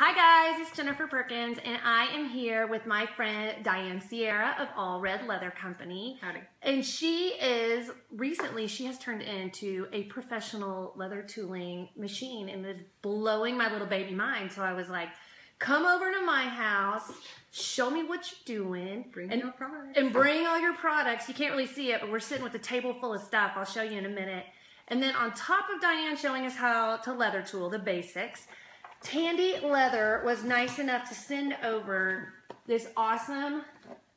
Hi guys, it's Jennifer Perkins, and I am here with my friend Dian Sierra of Allred Leather Company. Howdy. And recently she has turned into a professional leather tooling machine, and it's blowing my little baby mind. So I was like, come over to my house, show me what you're doing. Bring your products. And bring all your products. You can't really see it, but we're sitting with a table full of stuff. I'll show you in a minute. And then on top of Dian showing us how to leather tool, the basics, Tandy Leather was nice enough to send over this awesome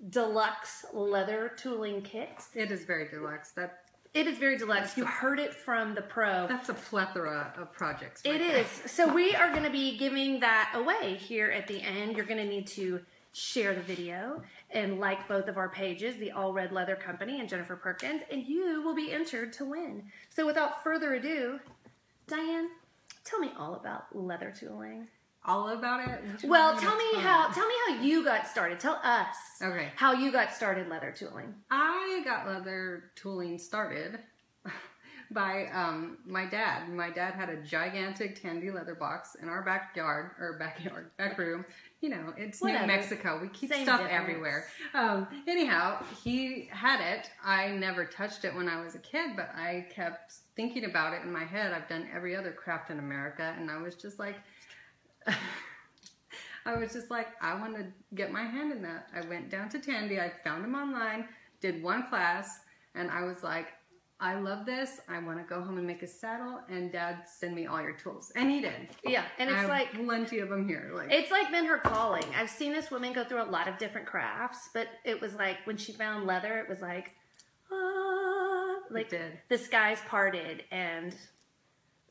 deluxe leather tooling kit. It is very deluxe. It is very deluxe. You heard it from the pro. That's a plethora of projects. It is. So we are going to be giving that away here at the end. You're going to need to share the video and like both of our pages, the Allred Leather Company and Jennifer Perkins, and you will be entered to win. So without further ado, Dian, tell me all about leather tooling. All about it? Well, tell me how you got started. Tell us how you got started leather tooling. I got leather tooling started by my dad. My dad had a gigantic Tandy leather box in our back room. You know, it's New Mexico. We keep stuff everywhere. Anyhow, he had it. I never touched it when I was a kid, but I kept thinking about it in my head. I've done every other craft in America, and I was just like, I want to get my hand in that. I went down to Tandy. I found him online, did one class, and I was like, I love this. I want to go home and make a saddle, and Dad, send me all your tools. And he did. Yeah, and it's like plenty of them here. It's like been her calling. I've seen this woman go through a lot of different crafts, but it was like when she found leather, it was like, the skies parted and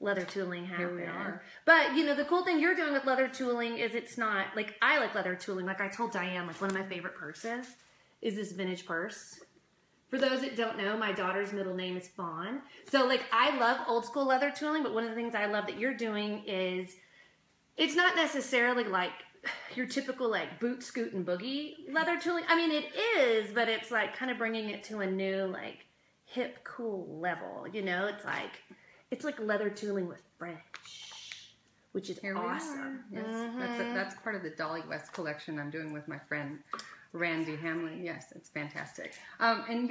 leather tooling happened. Here we are. But you know, the cool thing you're doing with leather tooling is it's not like I like leather tooling. Like I told Dian, like one of my favorite purses is this vintage purse. For those that don't know, my daughter's middle name is Fawn. So like I love old school leather tooling, but one of the things I love that you're doing is it's not necessarily like your typical like boot, scoot, and boogie leather tooling. I mean, it is, but it's like kind of bringing it to a new like hip, cool level. You know, it's like leather tooling with French, which is awesome. Yes, that's part of the Dolly West collection I'm doing with my friend Randy Hamlin. Yes, it's fantastic. And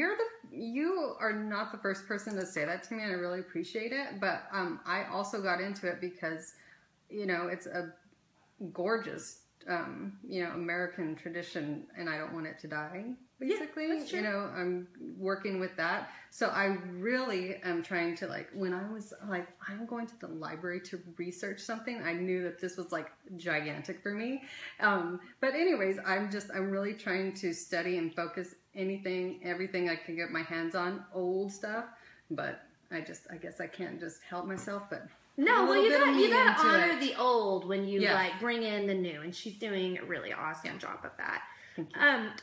you are not the first person to say that to me, and I really appreciate it. But I also got into it because, you know, it's a gorgeous, you know, American tradition, and I don't want it to die. Basically, yeah, that's true. You know, I'm working with that. So I really am trying to, like, when I was like, I'm going to the library to research something, I knew that this was like gigantic for me. But anyways, I'm really trying to study and focus everything I can get my hands on, old stuff. But I guess I can't just help myself, but no, well, you gotta honor the old when you like bring in the new, and she's doing a really awesome job of that.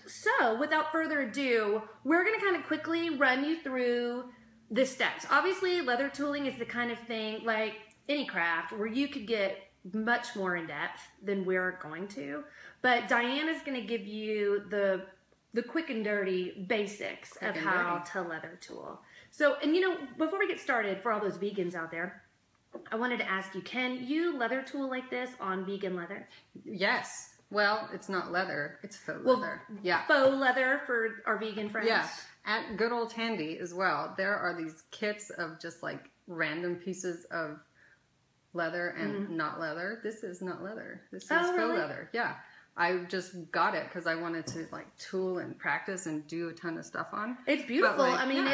So without further ado, we're going to kind of quickly run you through the steps. Obviously, leather tooling is the kind of thing, like any craft, where you could get much more in depth than we're going to. But Dian is going to give you the quick and dirty basics of how to leather tool. So, and you know, before we get started, for all those vegans out there, I wanted to ask you, can you leather tool like this on vegan leather? Yes. Well, it's not leather, it's faux leather. Yeah. Faux leather for our vegan friends. Yeah. At good old Tandy as well, there are these kits of just like random pieces of leather and not leather. This is not leather. This is faux leather. Yeah. I just got it because I wanted to like tool and practice and do a ton of stuff on. It's beautiful. Like, I mean,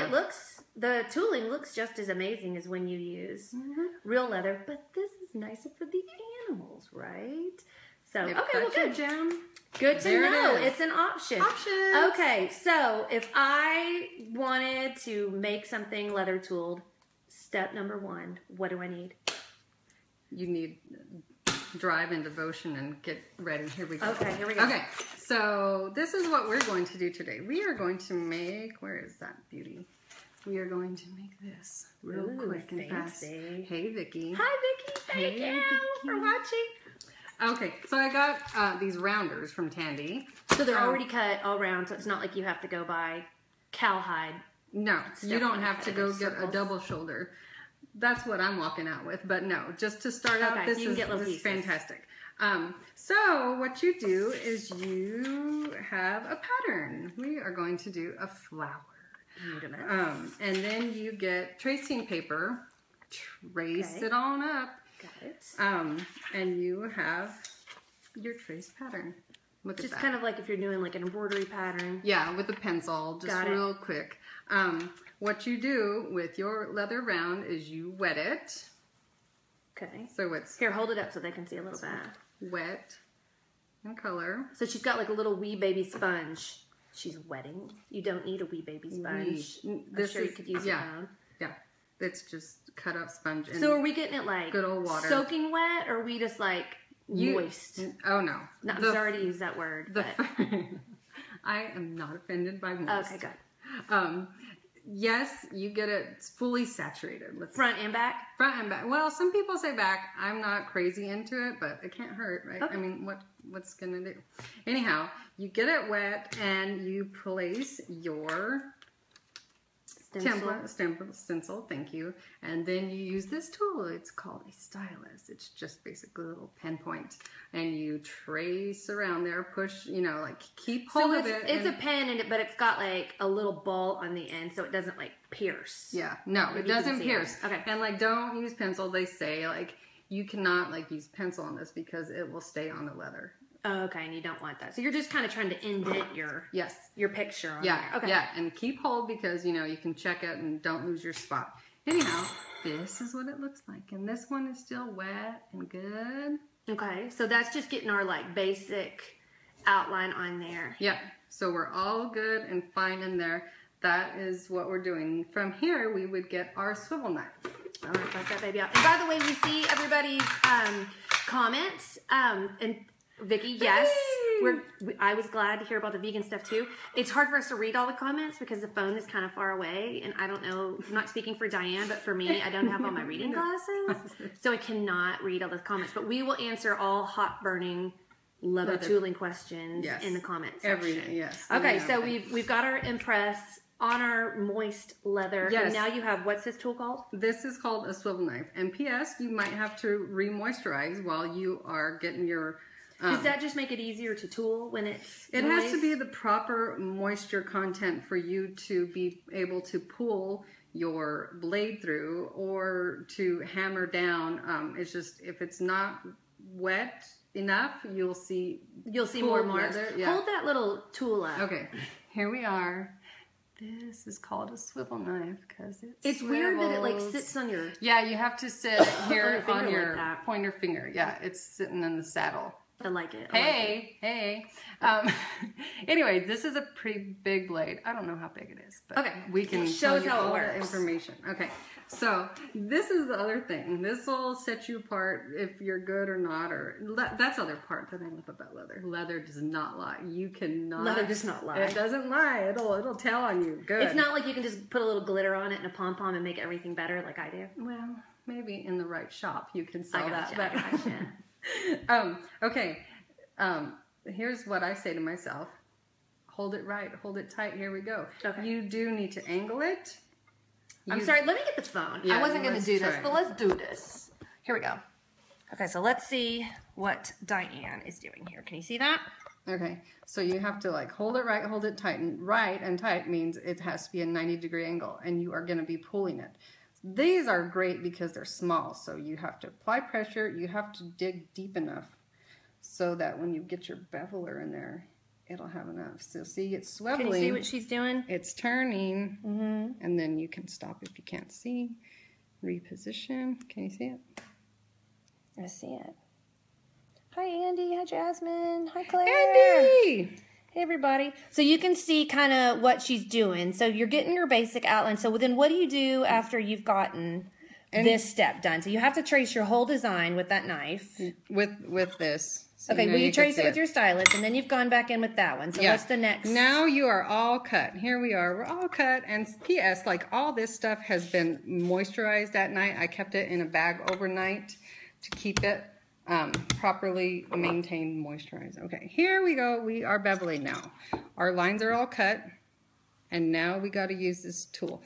the tooling looks just as amazing as when you use real leather, but this is nicer for the animals, right? So, okay, well, good. Good to know. It's an option. Okay, so if I wanted to make something leather tooled, step number 1, what do I need? You need drive and devotion and get ready. Here we go. Okay, here we go. Okay, so this is what we're going to do today. We are going to make, where is that beauty? We are going to make this real quick and fast. Hey, Vicki. Hi, Vicki. Thank you for watching. Okay, so I got these rounders from Tandy. So they're already cut all round, so it's not like you have to go buy cowhide. No, you don't have to go get a double shoulder. That's what I'm walking out with, but no, just to start out, this is fantastic. So what you do is you have a pattern. We are going to do a flower. And then you get tracing paper, trace it on up. Got it. And you have your trace pattern. Look just at that. Kind of like if you're doing like an embroidery pattern. Yeah, with a pencil, just real quick. What you do with your leather round is you wet it. Okay. So it's... Here, hold it up so they can see a little bit. Wet and color. So she's got like a little wee baby sponge. She's wetting. You don't need a wee baby sponge. I'm sure you could use your own. Yeah. It's just cut up sponge. So are we getting it like good old water, soaking wet, or are we just like moist? Oh no. I'm sorry to use that word. But I am not offended by moist. Okay, good. Yes, you get it fully saturated. Front and back? Front and back. Well, some people say back. I'm not crazy into it, but it can't hurt, right? Okay. I mean, what's gonna do? Anyhow, you get it wet and you place your stencil, thank you. And then you use this tool. It's called a stylus. It's just basically a little pinpoint. And you trace around there, push, like keep hold of it. It's a pen, but it's got like a little ball on the end so it doesn't like pierce. Yeah, no, it doesn't pierce. Okay. And like don't use pencil. They say like you cannot like use pencil on this because it will stay on the leather. Oh, okay, and you don't want that. So you're just kind of trying to indent your picture on there. Okay. Yeah, and keep hold because, you can check it and don't lose your spot. Anyhow, this is what it looks like. And this one is still wet and good. Okay, so that's just getting our, like, basic outline on there. Yeah, so we're all good and fine in there. That is what we're doing. From here, we would get our swivel knife. All right, bust that baby out. And by the way, we see everybody's comments. And Vicky, yes, I was glad to hear about the vegan stuff too. It's hard for us to read all the comments because the phone is kind of far away, and I don't know, I'm not speaking for Diane, but for me, I don't have all my reading glasses, so I cannot read all the comments. But we will answer all hot burning leather tooling questions in the comment section. Okay, so we've got our impress on our moist leather. Yes. And now you have, what's this tool called? This is called a swivel knife. And P.S., you might have to re-moisturize while you are getting your... Does that just make it easier to tool when it's It has to be the proper moisture content for you to be able to pull your blade through or to hammer down. It's just, if it's not wet enough, you'll see more marks. Yeah. Hold that little tool up. Okay, here we are. This is called a swivel knife because it's weird that it like sits on your... Yeah, you have to sit here on your pointer finger. Yeah, it's sitting in the saddle. I like it. Hey. Anyway, this is a pretty big blade. I don't know how big it is, but we can show you all the information. Okay, so this is the other thing. This will set you apart if you're good or not. That's the other part that I love about leather. Leather does not lie. You cannot. Leather does not lie. It doesn't lie. It'll tell on you. Good. It's not like you can just put a little glitter on it and a pom pom and make everything better like I do. Well, maybe in the right shop you can sell that. I gotcha. Okay. Here's what I say to myself. Hold it right. Hold it tight. Here we go. Okay. You do need to angle it. I'm sorry. Let me get the phone. Yeah, I wasn't going to do this, but let's do this. Here we go. Okay, so let's see what Diane is doing here. Can you see that? Okay. So you have to like hold it right, hold it tight. And right and tight means it has to be a 90-degree angle, and you are going to be pulling it. These are great because they're small, so you have to apply pressure. You have to dig deep enough so that when you get your beveler in there, it'll have enough. So see, it's swiveling. Can you see what she's doing? It's turning, and then you can stop if you can't see. Reposition. Can you see it? I see it. Hi, Andy. Hi, Jasmine. Hi, Claire. Andy! Hey, everybody. So you can see kind of what she's doing. So you're getting your basic outline. So then what do you do after you've gotten this step done? So you have to trace your whole design with that knife. With this. So okay, well, you trace it with your stylus, and then you've gone back in with that one. So what's the next? Now you are all cut. Here we are. We're all cut. And P.S., like all this stuff has been moisturized at night. I kept it in a bag overnight to keep it properly maintained, moisturized. Okay, here we go. We are beveling now. Our lines are all cut, and now we got to use this tool.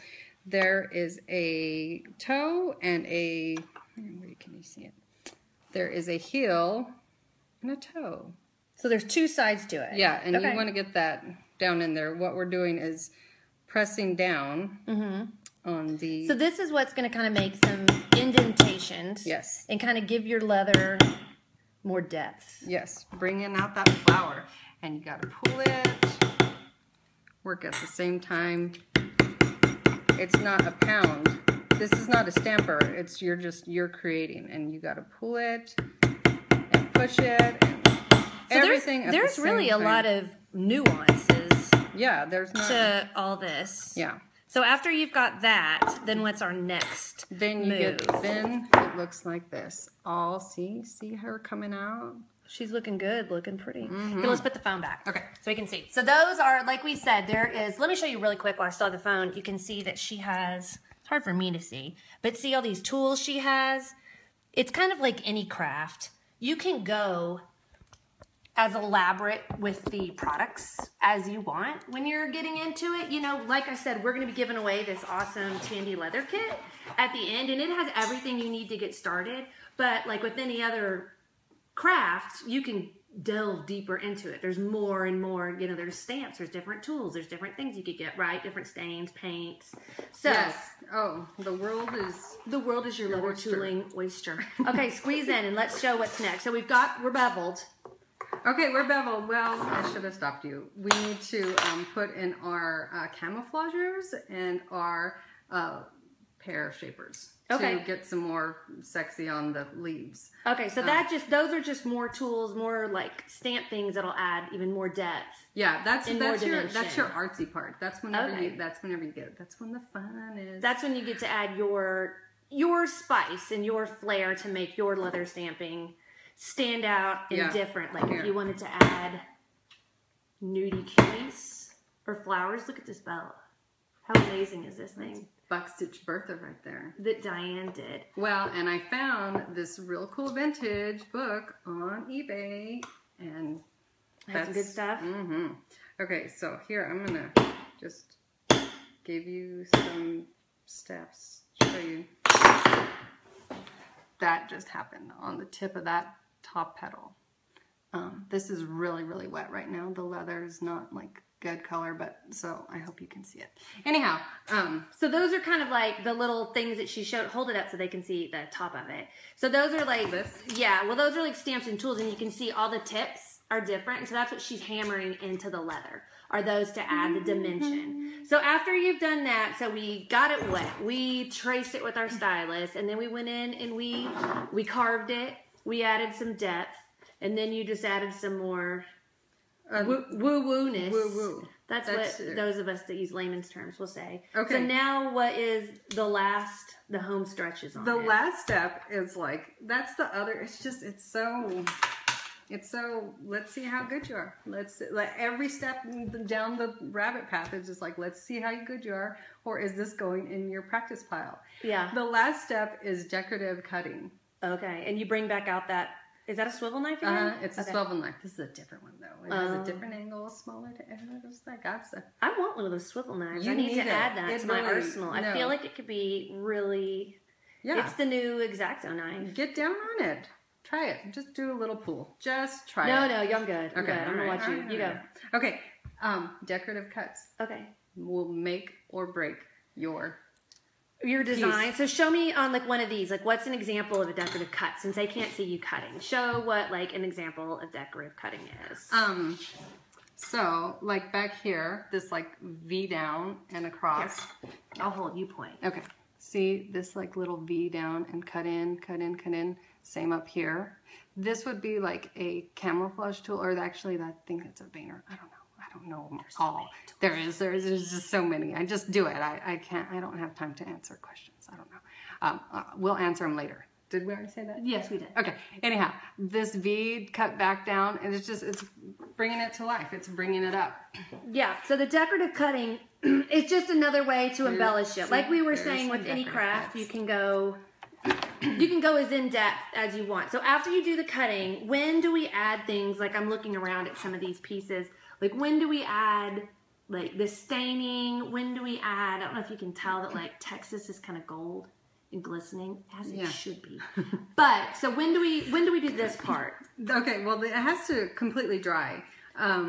There is a toe and where can you see it? There is a heel and a toe. So there's 2 sides to it. Yeah, and you want to get that down in there. What we're doing is pressing down on the... So this is what's going to kind of make some indentations. Yes. And kind of give your leather more depth. Yes, bringing out that flower. And you got to pull it, work at the same time. It's not a pound. This is not a stamper. It's you're creating, and you got to pull it and push it. And so everything. There's really a lot of nuances. Yeah, there's not to all this. Yeah. So after you've got that, then what's our next then you move? Then it looks like this. See her coming out. She's looking good, looking pretty. Okay, let's put the phone back. Okay. So we can see. So those are, like we said, there is, let me show you really quick while I still have the phone. You can see that she has, it's hard for me to see, but see all these tools she has? It's kind of like any craft. You can go as elaborate with the products as you want when you're getting into it. You know, like I said, we're going to be giving away this awesome Tandy leather kit at the end, and it has everything you need to get started. But like with any other craft, you can delve deeper into it. There's more and more, you know, there's stamps, there's different tools, there's different things you could get, right? Different stains, paints. So, yes. Oh, the world is your leather tooling oyster. Okay, squeeze in and let's show what's next. So we're beveled. Okay, we're beveled. Well, I should have stopped you. We need to put in our camouflagers and our pear shapers. Okay. To get some more sexy on the leaves. Okay, so those are just more tools, more like stamp things that'll add even more depth. Yeah, that's your artsy part. That's whenever you get it. That's when the fun is. That's when you get to add your spice and your flair to make your leather stamping stand out and different. Like if you wanted to add nudie cuties or flowers, look at this belt. How amazing is this thing? Buckstitch Bertha right there. That Diane did. Well, and I found this real cool vintage book on eBay, and that's some good stuff. Okay, so here I'm gonna just give you some steps. Show you. That just happened on the tip of that top petal. This is really, really wet right now. The leather is not like good color, but so I hope you can see it. Anyhow, so those are kind of like the little things that she showed. Hold it up so they can see the top of it. So those are like this? Yeah, well those are like stamps and tools, and you can see all the tips are different. So that's what she's hammering into the leather, are those to add the dimension. So after you've done that, so we got it wet, we traced it with our stylus, and then we went in and we carved it, we added some depth, and then you just added some more woo-woo-ness. Woo-woo. That's what those of us that use layman's terms will say. Okay. So now what is the home stretches on the last step is like, that's the other, it's so, let's see how good you are. Like every step down the rabbit path is just like, let's see how good you are, or is this going in your practice pile? Yeah. The last step is decorative cutting. Okay, and you bring back out that, is that a swivel knife again? It's a swivel knife. This is a different one though. It has a different angle, smaller to I want one of those swivel knives. I need to add that to my arsenal. No. I feel like it could be really, it's the new X-Acto knife. Get down on it. Try it. Just do a little pull. Just try it. No, I'm good. I'm okay, good. I'm going to watch you. You go. Okay. Decorative cuts. Okay. Will make or break your design. piece. So show me on like one of these, like what's an example of a decorative cut, since they can't see you cutting. Show what like an example of decorative cutting is. So like back here, this like V down and across. Here. I'll hold, you point. Okay. See this like little V down and cut in, cut in, cut in. Same up here. This would be like a camouflage tool, or actually I think that's a veiner. I don't know them all. There's just so many. I just do it. I don't have time to answer questions. I don't know. We'll answer them later. Did we already say that? Yes, we did. Okay. Anyhow, this V cut back down, and it's bringing it to life. It's bringing it up. Yeah. So the decorative cutting is just another way to embellish it. Like we were saying with any craft, you can go as in depth as you want. So after you do the cutting, when do we add things? Like I'm looking around at some of these pieces. Like when do we add like the staining? When do we add? I don't know if you can tell that like Texas is kind of gold. and glistening as it should be. But so when do we do this part? Okay, well it has to completely dry.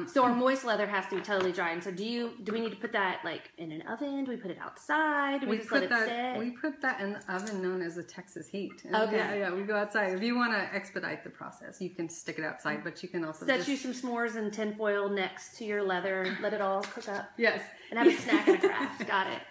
So our moist leather has to be totally dry. And so do we need to put that like in an oven? Do we put it outside? Do we just let it sit? We put that in the oven known as the Texas heat. And okay. Yeah, we go outside. If you want to expedite the process, you can stick it outside, but you can also set you some s'mores and tinfoil next to your leather and let it all cook up. Yes. And have a snack and a craft. Got it.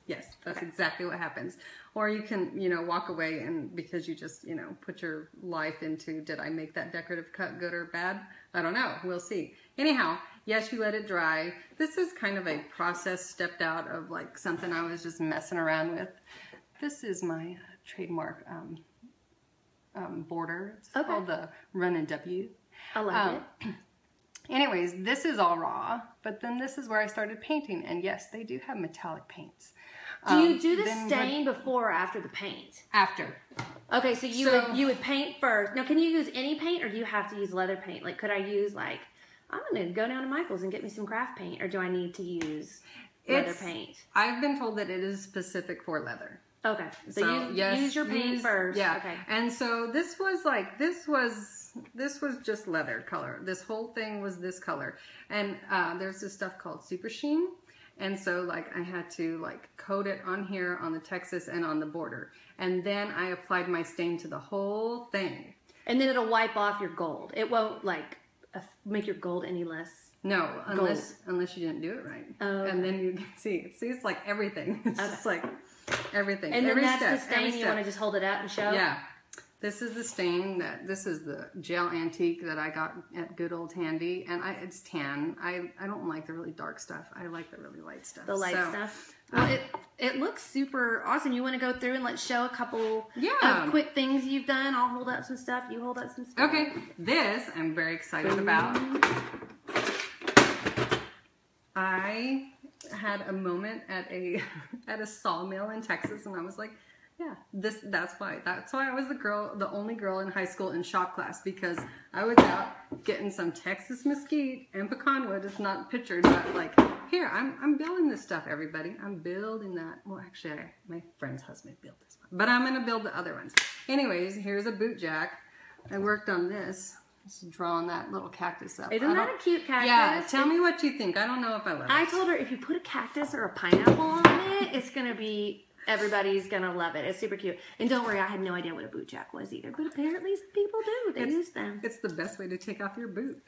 Yes, that's exactly what happens. Or you can, walk away and because you just, put your life into, did I make that decorative cut good or bad? I don't know. We'll see. Anyhow, yes, you let it dry. This is kind of a process stepped out of like something I was just messing around with. This is my trademark border. It's called the Run and W. I like it. Anyways, this is all raw, but then this is where I started painting. And yes, they do have metallic paints. Do you do the stain before or after the paint? After. Okay, so you would paint first. Now, can you use any paint or do you have to use leather paint? Like, could I use like, I'm going to go down to Michael's and get me some craft paint, or do I need to use leather paint? I've been told that it is specific for leather. Okay, so you use your paint first. Yeah. Okay. And so this was just leather color. This whole thing was this color. And there's this stuff called Super Sheen. And so like I had to like coat it on here on the Texas and on the border. And then I applied my stain to the whole thing. And then it'll wipe off your gold. It won't like make your gold any less. No, unless you didn't do it right. Oh, okay. And then you can see it's like everything. It's just like everything. And then every that's step, the stain you want to just hold it out and show? Yeah. This is the stain this is the gel antique that I got at Good Old Handy, and it's tan. I don't like the really dark stuff. I like the really light stuff. The light stuff. Well, it looks super awesome. You want to go through and let's show a couple of quick things you've done. I'll hold up some stuff. You hold up some stuff. Okay. This I'm very excited about. I had a moment at a sawmill in Texas, and I was like, yeah, that's why I was the only girl in high school in shop class, because I was out getting some Texas mesquite and pecan wood. It's not pictured, but like, here, I'm building this stuff, everybody. I'm building that. Well, actually, my friend's husband built this one, but I'm gonna build the other ones. Anyways, here's a boot jack. I worked on this. Just drawing that little cactus up. Isn't that a cute cactus? Yeah, tell me what you think. I don't know if I love it. I told her if you put a cactus or a pineapple on it, it's gonna be. Everybody's gonna love it. It's super cute. And don't worry, I had no idea what a boot jack was either. But apparently some people do. They use them. It's the best way to take off your boot.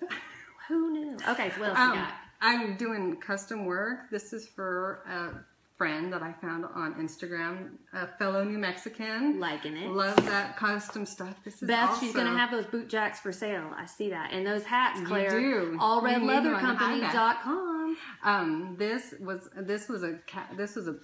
Who knew? Okay, so what else you got? I'm doing custom work. This is for a friend that I found on Instagram, a fellow New Mexican. Liking it. Love that custom stuff. This is Beth, also, she's gonna have those boot jacks for sale. I see that. And those hats, Claire. You do. AllredLeatherCompany.com. This was a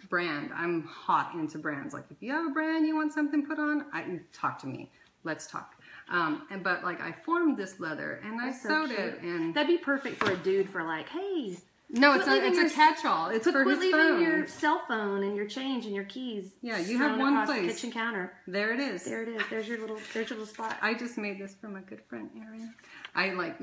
brand. I'm hot into brands. Like if you have a brand you want something put on, talk to me. Let's talk. But like I formed this leather and I sewed it, and that'd be perfect for a dude for like, hey. No, it's a catch-all. It's for his phone. Quit leaving your cell phone and your change and your keys. Yeah, you have one place. The kitchen counter. There it is. There it is. There's your little spot. I just made this for my good friend Erin. I like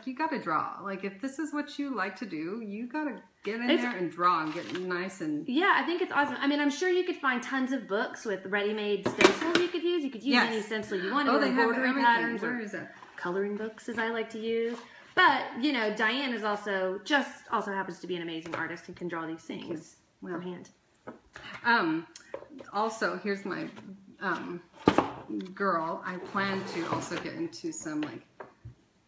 you got to draw. Like if this is what you like to do, you got to get in there and draw and get nice and. Yeah, I think it's awesome. I mean, I'm sure you could find tons of books with ready-made stencils you could use. You could use any stencil you want. Oh, they have embroidery patterns. Where is that? Coloring books, as I like to use. But, Dian is also happens to be an amazing artist and can draw these things from hand. Also, here's my girl. I plan to also get into some, like,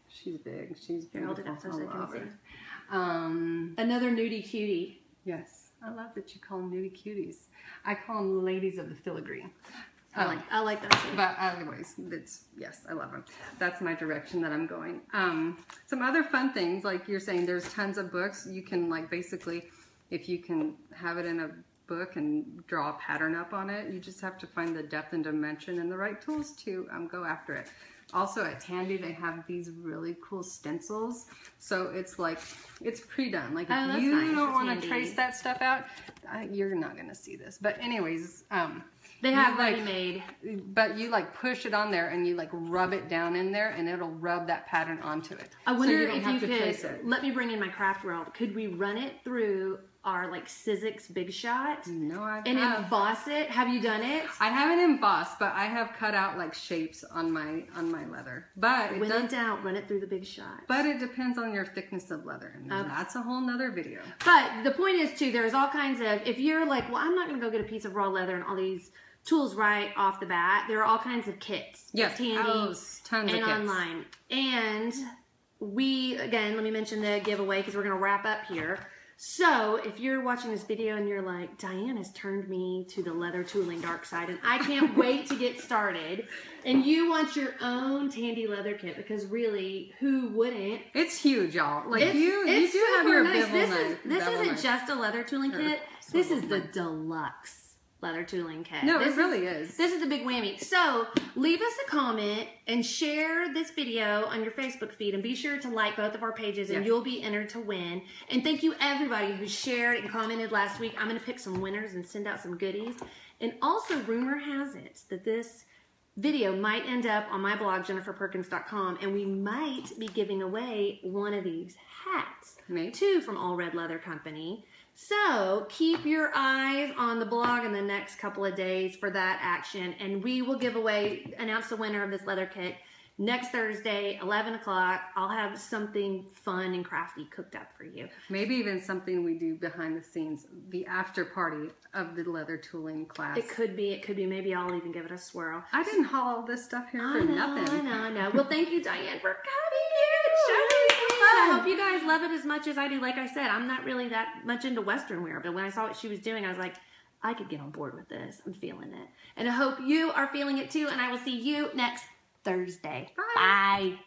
she's big. She's beautiful. Hold it up so I can see. Another nudie cutie. Yes. I love that you call them nudie cuties. I call them ladies of the filigree. I like that too. But anyways, yes, I love them. That's my direction that I'm going. Some other fun things, like you're saying, there's tons of books. You can basically, if you can have it in a book and draw a pattern up on it, you just have to find the depth and dimension and the right tools to go after it. Also at Tandy, they have these really cool stencils. So it's pre-done. Like if you don't want to trace that stuff out, you're not going to see this. But anyways, they have ready-made. But you push it on there and you rub it down in there and it'll rub that pattern onto it. I wonder if you could, let me bring in my craft world. Could we run it through our like Sizzix Big Shot. No, I and emboss it. Have you done it? I haven't embossed, but I have cut out like shapes on my leather. But when in doubt, run it through the Big Shot. But it depends on your thickness of leather, and that's a whole nother video. But the point is too, there's all kinds of, if you're like, well, I'm not going to go get a piece of raw leather and all these tools right off the bat, there are all kinds of kits. Yes, handy tons of kits. Online. And we, again, let me mention the giveaway because we're going to wrap up here. So if you're watching this video and you're like, Diane has turned me to the leather tooling dark side and I can't wait to get started, and you want your own Tandy leather kit, because really, who wouldn't? It's huge, y'all. Like you do have your nice. This isn't just a leather tooling kit. This is the deluxe leather tooling kit. No, it really is. This is a big whammy. So leave us a comment and share this video on your Facebook feed, and be sure to like both of our pages, and you'll be entered to win. And thank you everybody who shared and commented last week. I'm going to pick some winners and send out some goodies. And also, rumor has it that this video might end up on my blog, jenniferperkins.com, and we might be giving away one of these hats. Maybe. 2 from Allred Leather Company. So keep your eyes on the blog in the next couple of days for that action, and we will announce the winner of this leather kit next Thursday, 11 o'clock. I'll have something fun and crafty cooked up for you. Maybe even something we do behind the scenes, the after party of the leather tooling class. It could be. Maybe I'll even give it a swirl. I didn't haul all this stuff here for nothing. I know. Well, thank you, Diane, for coming here. I hope you guys love it as much as I do. Like I said, I'm not really that much into Western wear, but when I saw what she was doing, I was like, I could get on board with this. I'm feeling it. And I hope you are feeling it too, and I will see you next Thursday. Bye. Bye.